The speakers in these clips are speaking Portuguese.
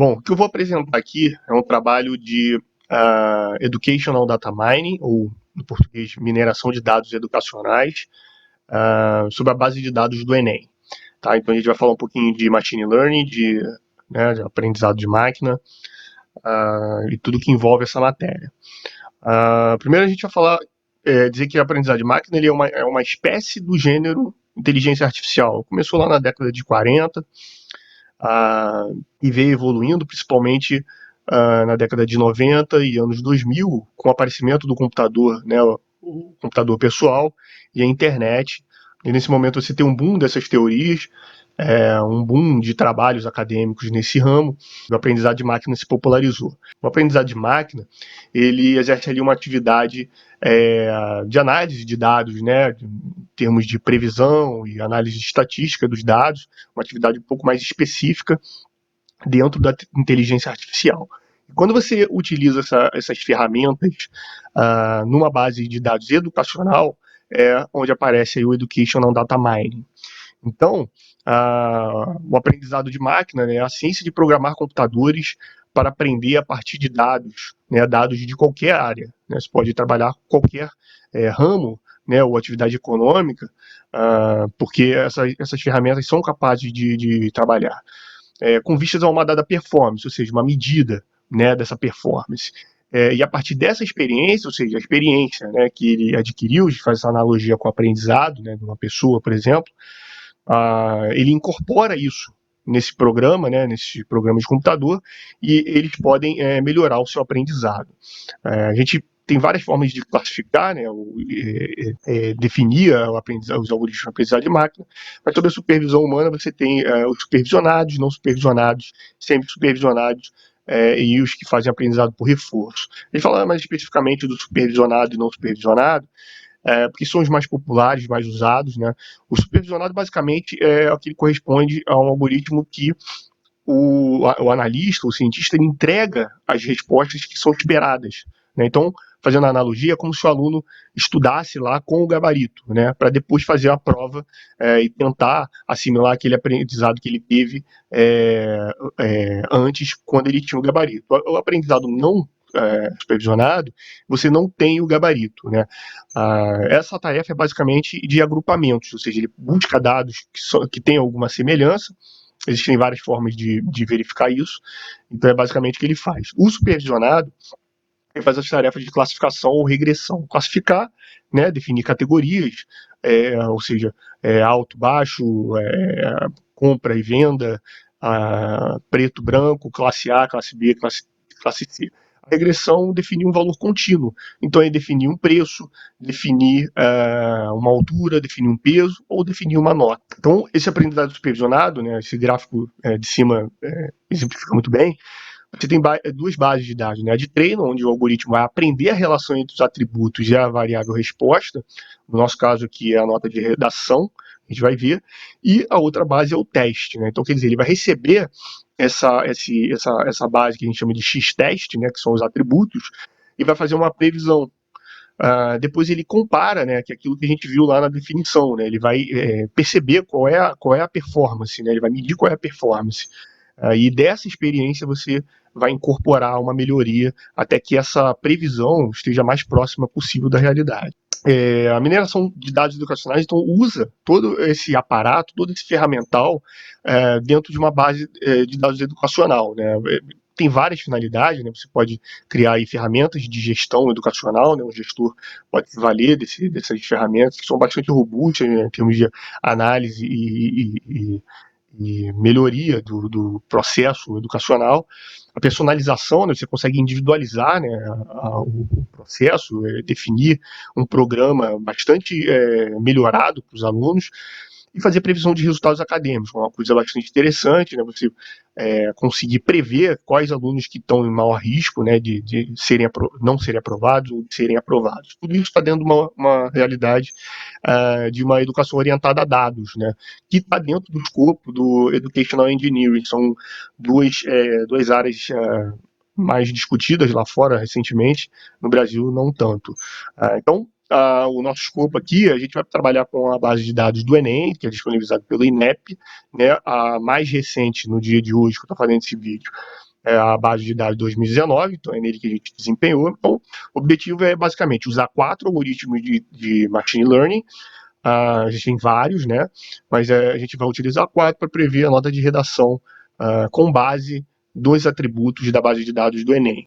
Bom, o que eu vou apresentar aqui é um trabalho de Educational Data Mining, ou em português, mineração de dados educacionais, sobre a base de dados do Enem. Tá? Então a gente vai falar um pouquinho de Machine Learning, de aprendizado de máquina, e tudo que envolve essa matéria. Primeiro a gente vai falar, dizer que o aprendizado de máquina ele é uma espécie do gênero inteligência artificial. Começou lá na década de 40, e veio evoluindo, principalmente na década de 90 e anos 2000, com o aparecimento do computador, né, o computador pessoal e a internet. E nesse momento você tem um boom dessas teorias, um boom de trabalhos acadêmicos nesse ramo. O aprendizado de máquina se popularizou. O aprendizado de máquina, ele exerce ali uma atividade de análise de dados, né, em termos de previsão e análise estatística dos dados, uma atividade um pouco mais específica dentro da inteligência artificial. Quando você utiliza essas ferramentas numa base de dados educacional, é onde aparece aí o Educational Data Mining. Então, o aprendizado de máquina, né, é a ciência de programar computadores para aprender a partir de dados, né, dados de qualquer área. Né, você pode trabalhar com qualquer ramo, né, ou atividade econômica, porque essas ferramentas são capazes de trabalhar com vistas a uma dada performance, ou seja, uma medida, né, dessa performance. E a partir dessa experiência, ou seja, a experiência, né, que ele adquiriu, faz essa analogia com o aprendizado, né, de uma pessoa, por exemplo, ele incorpora isso nesse programa, né, nesse programa de computador, e eles podem melhorar o seu aprendizado. A gente tem várias formas de classificar, né, definir os algoritmos de aprendizado de máquina, mas sobre a supervisão humana você tem os supervisionados, não supervisionados, semi-supervisionados, e os que fazem aprendizado por reforço. A gente fala mais especificamente do supervisionado e não supervisionado, porque são os mais populares, mais usados, né? O supervisionado basicamente é aquele que corresponde a um algoritmo que o analista, o cientista, ele entrega as respostas que são esperadas. Né? Então, fazendo a analogia, é como se o aluno estudasse lá com o gabarito, né? Para depois fazer a prova e tentar assimilar aquele aprendizado que ele teve antes, quando ele tinha o gabarito. O aprendizado não supervisionado, você não tem o gabarito, né? Essa tarefa é basicamente de agrupamentos, ou seja, ele busca dados que têm alguma semelhança. Existem várias formas de verificar isso, então é basicamente o que ele faz. O supervisionado ele faz as tarefas de classificação ou regressão. Classificar, né, definir categorias, ou seja, alto, baixo, compra e venda, preto, branco, classe A, classe B, classe C. A regressão definir um valor contínuo. Então, é definir um preço, definir uma altura, definir um peso ou definir uma nota. Então, esse aprendizado supervisionado, né, esse gráfico de cima exemplifica muito bem. Você tem duas bases de dados, né? A de treino, onde o algoritmo vai aprender a relação entre os atributos e a variável resposta, no nosso caso aqui é a nota de redação, a gente vai ver, e a outra base é o teste, né? Então, quer dizer, ele vai receber essa base que a gente chama de x-teste, né, que são os atributos, e vai fazer uma previsão. Depois ele compara, né, que é aquilo que a gente viu lá na definição, né, ele vai perceber qual é a performance, né, ele vai medir qual é a performance. E dessa experiência você vai incorporar uma melhoria até que essa previsão esteja mais próxima possível da realidade. A mineração de dados educacionais então usa todo esse aparato, todo esse ferramental dentro de uma base de dados educacional, né? Tem várias finalidades, né? Você pode criar aí ferramentas de gestão educacional, né? O gestor pode se valer dessas ferramentas que são bastante robustas, né, em termos de análise e melhoria do processo educacional. A personalização, né, você consegue individualizar, né, o processo, definir um programa bastante melhorado para os alunos e fazer previsão de resultados acadêmicos, uma coisa bastante interessante, né, você conseguir prever quais alunos que estão em maior risco, né, de não serem aprovados ou de serem aprovados. Tudo isso está dentro de uma realidade de uma educação orientada a dados, né, que está dentro do escopo do Educational Engineering. São duas áreas mais discutidas lá fora recentemente, no Brasil não tanto. Então, o nosso escopo aqui, a gente vai trabalhar com a base de dados do Enem, que é disponibilizado pelo INEP, né, a mais recente no dia de hoje, que eu estou fazendo esse vídeo, a base de dados de 2019, então é nele que a gente desempenhou. Então, o objetivo é basicamente usar 4 algoritmos de machine learning. A gente tem vários, né? Mas a gente vai utilizar 4 para prever a nota de redação com base dos atributos da base de dados do Enem.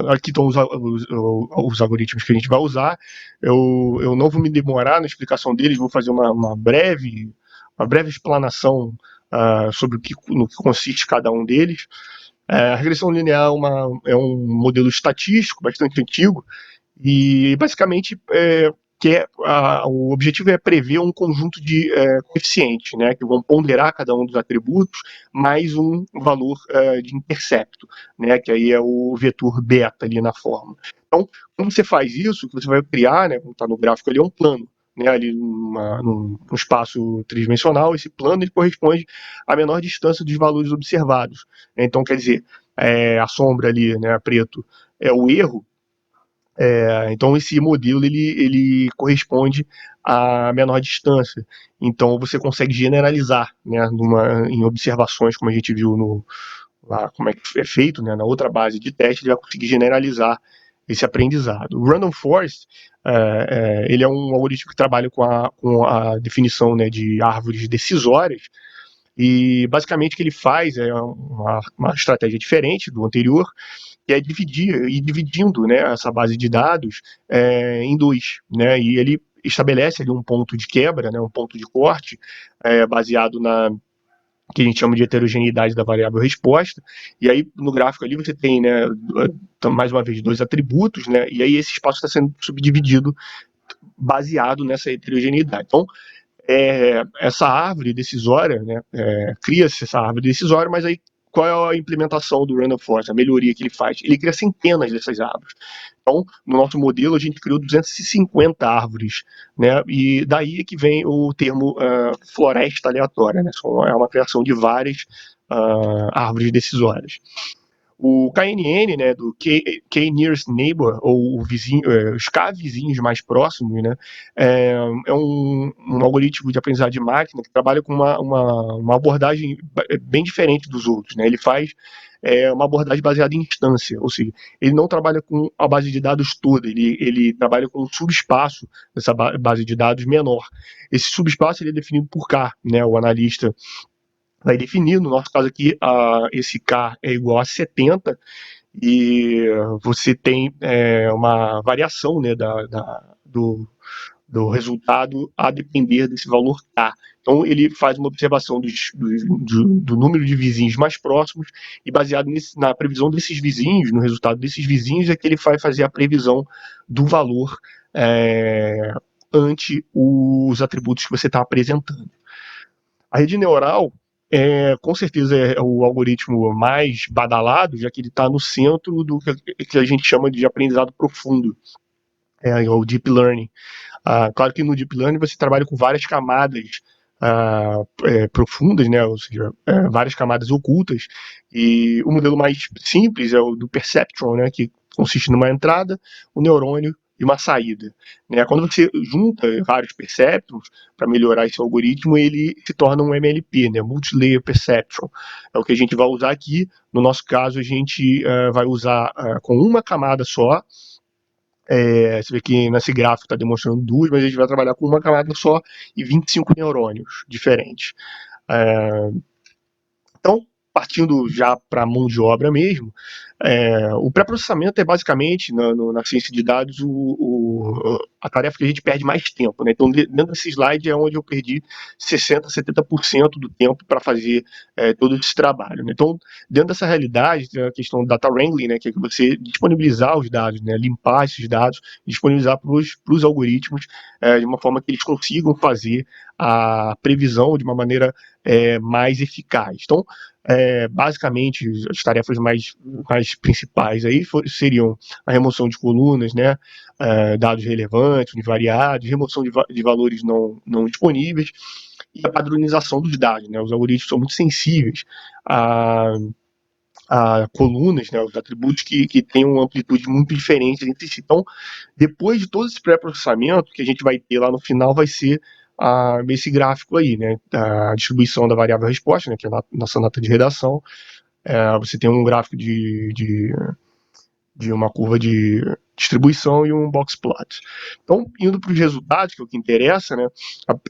Aqui estão os algoritmos que a gente vai usar. Eu não vou me demorar na explicação deles, vou fazer uma breve explanação sobre no que consiste cada um deles. A regressão linear é um modelo estatístico bastante antigo e basicamente o objetivo é prever um conjunto de coeficientes, né, que vão ponderar cada um dos atributos mais um valor de intercepto, né, que aí é o vetor beta ali na fórmula. Então, quando você faz isso, o que você vai criar, né, como está no gráfico ali, é um plano, né, ali num espaço tridimensional. Esse plano ele corresponde à menor distância dos valores observados. Então, quer dizer, a sombra ali, né, preto, é o erro. Então esse modelo ele corresponde à menor distância. Então você consegue generalizar, né, em observações, como a gente viu lá, como é que é feito, né, na outra base de teste, ele vai conseguir generalizar esse aprendizado. O Random Forest ele é um algoritmo que trabalha com a definição, né, de árvores decisórias. E basicamente o que ele faz é uma estratégia diferente do anterior, que é dividindo, né, essa base de dados em dois, né, e ele estabelece ali um ponto de quebra, né, um ponto de corte, baseado na que a gente chama de heterogeneidade da variável resposta. E aí no gráfico ali você tem, né, mais uma vez, 2 atributos, né, e aí esse espaço está sendo subdividido baseado nessa heterogeneidade. Então, essa árvore decisória, né, cria-se essa árvore decisória, mas aí qual é a implementação do Random Forest, a melhoria que ele faz? Ele cria centenas dessas árvores. Então, no nosso modelo, a gente criou 250 árvores, né? E daí é que vem o termo floresta aleatória, né? É uma criação de várias árvores decisórias. O KNN, né, do K-Nearest Neighbor, ou o vizinho, os K-vizinhos mais próximos, né, é um algoritmo de aprendizado de máquina que trabalha com uma abordagem bem diferente dos outros. Né? Ele faz uma abordagem baseada em instância, ou seja, ele não trabalha com a base de dados toda, ele trabalha com um subespaço dessa base de dados menor. Esse subespaço ele é definido por K, né, o analista vai definir. No nosso caso aqui, esse K é igual a 70 e você tem uma variação, né, do resultado a depender desse valor K. Então ele faz uma observação do número de vizinhos mais próximos e baseado na previsão desses vizinhos, no resultado desses vizinhos, é que ele vai fazer a previsão do valor ante os atributos que você está apresentando. A rede neural, com certeza, é o algoritmo mais badalado, já que ele está no centro do que a gente chama de aprendizado profundo, o Deep Learning. Claro que no Deep Learning você trabalha com várias camadas profundas, né, ou seja, várias camadas ocultas, e o modelo mais simples é o do Perceptron, né, que consiste numa entrada, um neurônio e uma saída. Né? Quando você junta vários perceptrons para melhorar esse algoritmo, ele se torna um MLP, né, Multilayer Perceptron. É o que a gente vai usar aqui. No nosso caso, a gente vai usar com uma camada só. Você vê que nesse gráfico está demonstrando duas, mas a gente vai trabalhar com uma camada só e 25 neurônios diferentes. Então, partindo já para a mão de obra mesmo, o pré-processamento é basicamente, na ciência de dados, a tarefa que a gente perde mais tempo. Né? Então, dentro desse slide é onde eu perdi 60%, 70% do tempo para fazer todo esse trabalho. Né? Então, dentro dessa realidade, tem a questão do data wrangling, né? Que é você disponibilizar os dados, né? Limpar esses dados, disponibilizar para os algoritmos de uma forma que eles consigam fazer a previsão de uma maneira mais eficaz. Então, basicamente, as tarefas mais principais aí seriam a remoção de colunas, né, dados relevantes, univariados, remoção de valores não disponíveis e a padronização dos dados. Né, os algoritmos são muito sensíveis a colunas, né, os atributos que têm uma amplitude muito diferente entre si. Então, depois de todo esse pré-processamento, que a gente vai ter lá no final vai ser esse gráfico aí, né, a distribuição da variável resposta, né, que é a nossa nota de redação, Você tem um gráfico de uma curva de distribuição e um box plot. Então, indo para os resultados, que é o que interessa, né,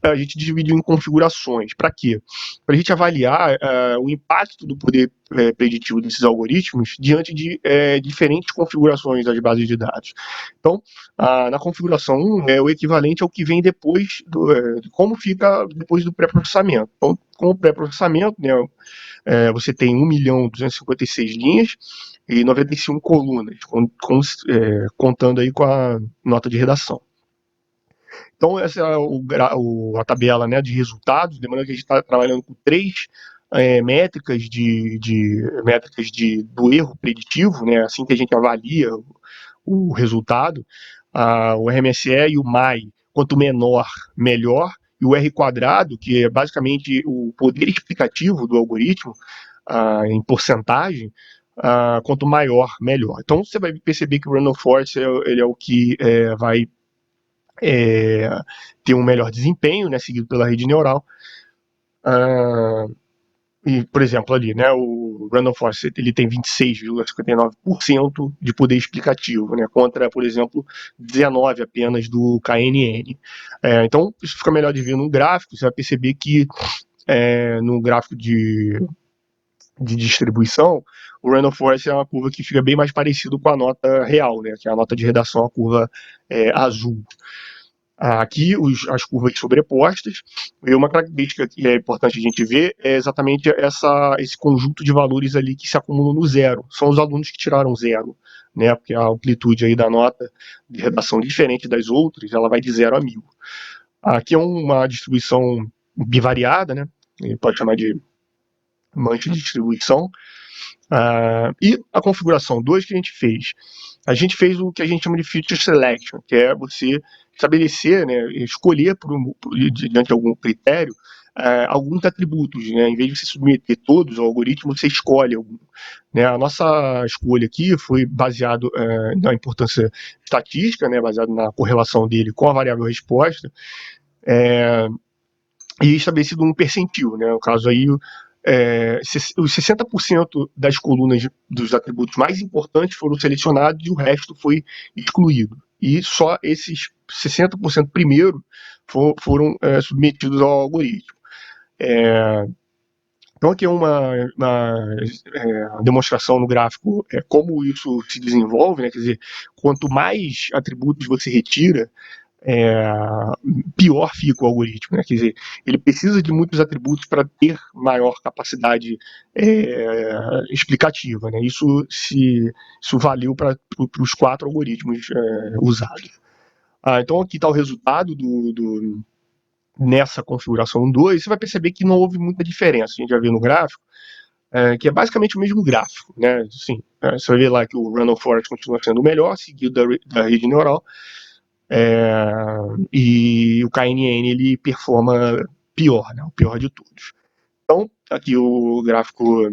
a gente dividiu em configurações. Para quê? Para a gente avaliar o impacto do poder preditivo desses algoritmos diante de diferentes configurações das bases de dados. Então, na configuração 1 é o equivalente ao que vem depois como fica depois do pré-processamento. Então, com o pré-processamento, né, você tem 1.256 linhas e 95 colunas, contando aí com a nota de redação. Então, essa é a tabela, né, de resultados, lembrando que a gente está trabalhando com três métricas do erro preditivo, né, assim que a gente avalia o resultado, o RMSE e o MAI, quanto menor, melhor, e o R quadrado, que é basicamente o poder explicativo do algoritmo, em porcentagem, quanto maior, melhor. Então você vai perceber que o Random Forest ele é o que vai ter um melhor desempenho, né, seguido pela rede neural. E, por exemplo, ali, né, o Random Forest ele tem 26,59% de poder explicativo, né, contra, por exemplo, 19 apenas do KNN. Então, isso fica melhor de ver no gráfico. Você vai perceber que no gráfico de distribuição, o Random Forest é uma curva que fica bem mais parecido com a nota real, né, que é a nota de redação, a curva azul. Aqui as curvas sobrepostas, e uma característica que é importante a gente ver é exatamente esse conjunto de valores ali que se acumulam no zero. São os alunos que tiraram zero, né? Porque a amplitude aí da nota de redação diferente das outras, ela vai de 0 a 1.000. Aqui é uma distribuição bivariada, né? A gente pode chamar de mancha de distribuição. E a configuração 2 que a gente fez o que a gente chama de feature selection, que é você estabelecer, né, escolher diante de algum critério alguns atributos, né? Em vez de você submeter todos ao algoritmo, você escolhe algum. Né? A nossa escolha aqui foi baseado na importância estatística, né, baseado na correlação dele com a variável resposta, e estabelecido um percentil, né? No caso aí, os 60% das colunas dos atributos mais importantes foram selecionados e o resto foi excluído. E só esses 60% primeiro foram submetidos ao algoritmo. Então aqui é uma demonstração no gráfico como isso se desenvolve, né? Quer dizer, quanto mais atributos você retira, pior fica o algoritmo, né? Quer dizer, ele precisa de muitos atributos para ter maior capacidade explicativa, né? Isso valeu para os 4 algoritmos usados. Então aqui está o resultado nessa configuração 2, você vai perceber que não houve muita diferença. A gente já viu no gráfico, que é basicamente o mesmo gráfico, né? Assim, você vai ver lá que o Random Forest continua sendo o melhor, seguido da rede neural, e o KNN ele performa pior, né? O pior de todos. Então, aqui o gráfico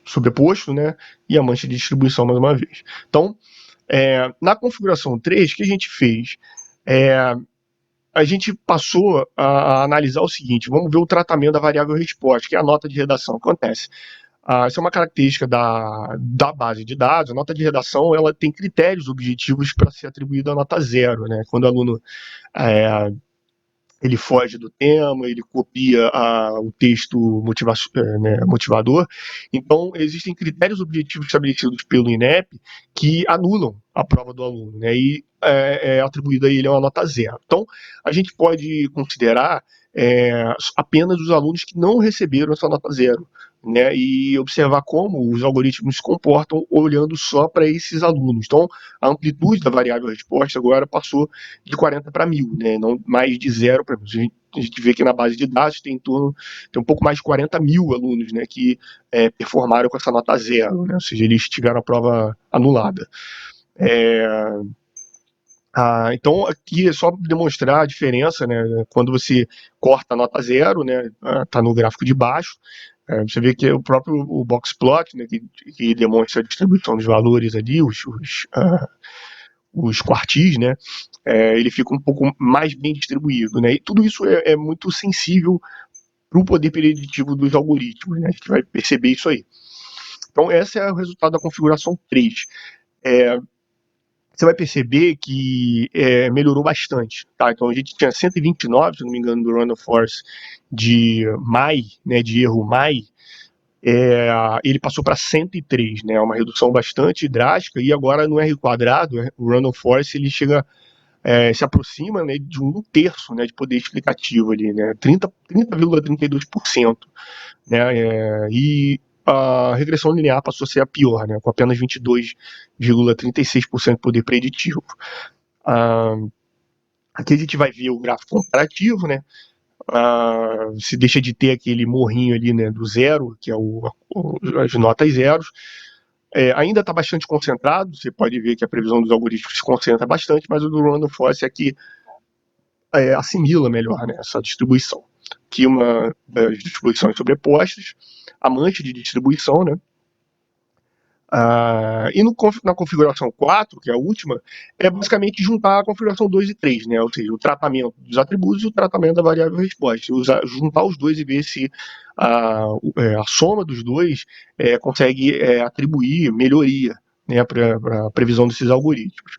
sobreposto, né? E a mancha de distribuição mais uma vez. Então, na configuração 3, o que a gente fez? A gente passou a analisar o seguinte: vamos ver o tratamento da variável resposta, que é a nota de redação. Acontece. Essa é uma característica da base de dados. A nota de redação ela tem critérios objetivos para ser atribuída a nota zero, né? Quando o aluno ele foge do tema, ele copia o texto motivador. Então, existem critérios objetivos estabelecidos pelo INEP que anulam a prova do aluno, né? E é atribuída a ele uma nota zero. Então, a gente pode considerar apenas os alunos que não receberam essa nota zero, né, e observar como os algoritmos se comportam olhando só para esses alunos. Então, a amplitude da variável resposta agora passou de 40 para 1.000, né, não mais de 0 para 1.000. A gente vê que na base de dados tem um pouco mais de 40 mil alunos, né, que performaram com essa nota zero, né, ou seja, eles tiveram a prova anulada. Então, aqui é só demonstrar a diferença, né? Quando você corta a nota zero, né? Tá no gráfico de baixo. Você vê que é o próprio box plot, né? Que demonstra a distribuição dos valores ali, os quartis, né? Ele fica um pouco mais bem distribuído, né? E tudo isso é muito sensível para o poder preditivo dos algoritmos, né? A gente vai perceber isso aí. Então, esse é o resultado da configuração 3. Você vai perceber que melhorou bastante, tá? Então, a gente tinha 129, se não me engano, do Random Forest de MAI, né, de erro MAI, ele passou para 103, né, uma redução bastante drástica, e agora no R quadrado, o Random Forest, ele chega, se aproxima, né, de 1/3, né, de poder explicativo ali, né, 30,32%, né, e a regressão linear passou a ser a pior, né, com apenas 22,36% de poder preditivo. Aqui a gente vai ver o gráfico comparativo, né, se deixa de ter aquele morrinho ali, né, do zero, que é as notas zeros. Ainda está bastante concentrado, você pode ver que a previsão dos algoritmos se concentra bastante, mas o do Random Forest é que assimila melhor, né, essa distribuição. Aqui uma das distribuições sobrepostas, a mancha de distribuição, né, e na configuração 4, que é a última, é basicamente juntar a configuração 2 e 3, né? Ou seja, o tratamento dos atributos e o tratamento da variável resposta. Juntar os dois e ver se a soma dos dois consegue atribuir melhoria, né, para a previsão desses algoritmos.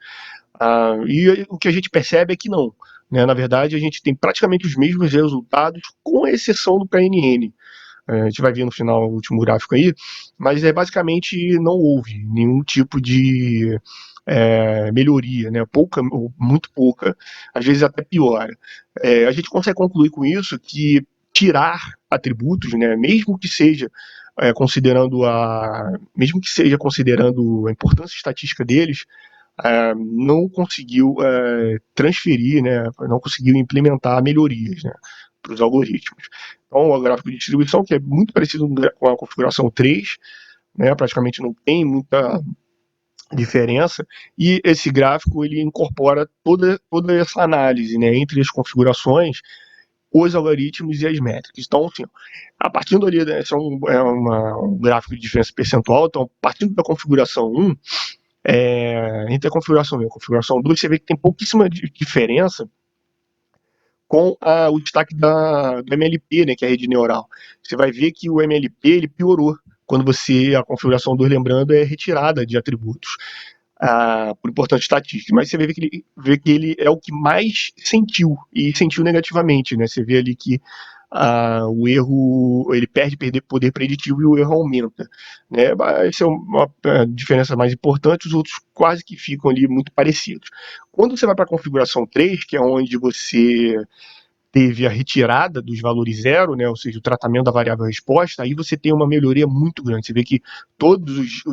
E o que a gente percebe é que não. Né? Na verdade, a gente tem praticamente os mesmos resultados, com exceção do KNN. A gente vai ver no final o último gráfico aí, mas basicamente não houve nenhum tipo de melhoria, né? Pouca, ou muito pouca, às vezes até piora. A gente consegue concluir com isso que tirar atributos, né, mesmo que seja mesmo que seja considerando a importância estatística deles, não conseguiu transferir, né, não conseguiu implementar melhorias, né, para os algoritmos. Então, o gráfico de distribuição, que é muito parecido com a configuração 3, né, praticamente não tem muita diferença, e esse gráfico ele incorpora toda essa análise, né, entre as configurações, os algoritmos e as métricas. Então, assim, a partir dali, né, esse um gráfico de diferença percentual, então, partindo da configuração 1, entre a configuração 1 e a configuração 2, você vê que tem pouquíssima diferença com o destaque do MLP, né, que é a rede neural. Você vai ver que o MLP ele piorou quando a configuração 2, lembrando, é retirada de atributos por importante estatística. Mas você vê que ele é o que mais sentiu, e sentiu negativamente. Né? Você vê ali que o erro ele perde poder preditivo e o erro aumenta, né? Essa é uma diferença mais importante, os outros quase que ficam ali muito parecidos. Quando você vai para a configuração 3, que é onde você teve a retirada dos valores zero, né, ou seja, o tratamento da variável resposta, aí você tem uma melhoria muito grande. Você vê que todos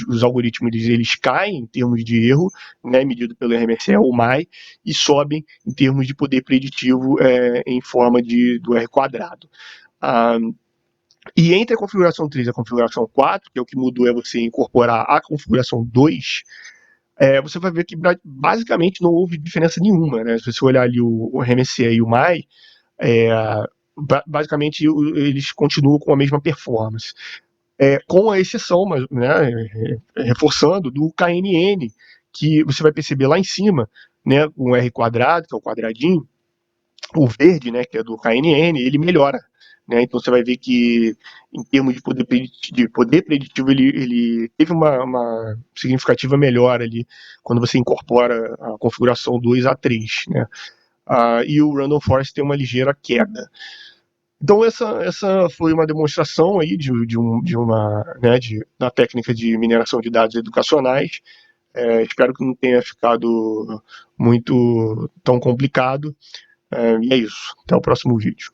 os algoritmos eles caem em termos de erro, né, medido pelo RMSE ou MAI, e sobem em termos de poder preditivo em forma do R quadrado. E entre a configuração 3 e a configuração 4, que é o que mudou, é você incorporar a configuração 2, você vai ver que basicamente não houve diferença nenhuma, né? Se você olhar ali o RMSE e o MAI, basicamente eles continuam com a mesma performance. Com a exceção, mas, né, reforçando, do KNN, que você vai perceber lá em cima, né, o R quadrado, que é o quadradinho, o verde, né, que é do KNN, ele melhora. Né? Então você vai ver que, em termos de poder preditivo, ele teve uma significativa melhora ali, quando você incorpora a configuração 2 a 3. Né? E o Random Forest tem uma ligeira queda. Então essa foi uma demonstração aí da técnica de mineração de dados educacionais. Espero que não tenha ficado muito tão complicado. E é isso. Até o próximo vídeo.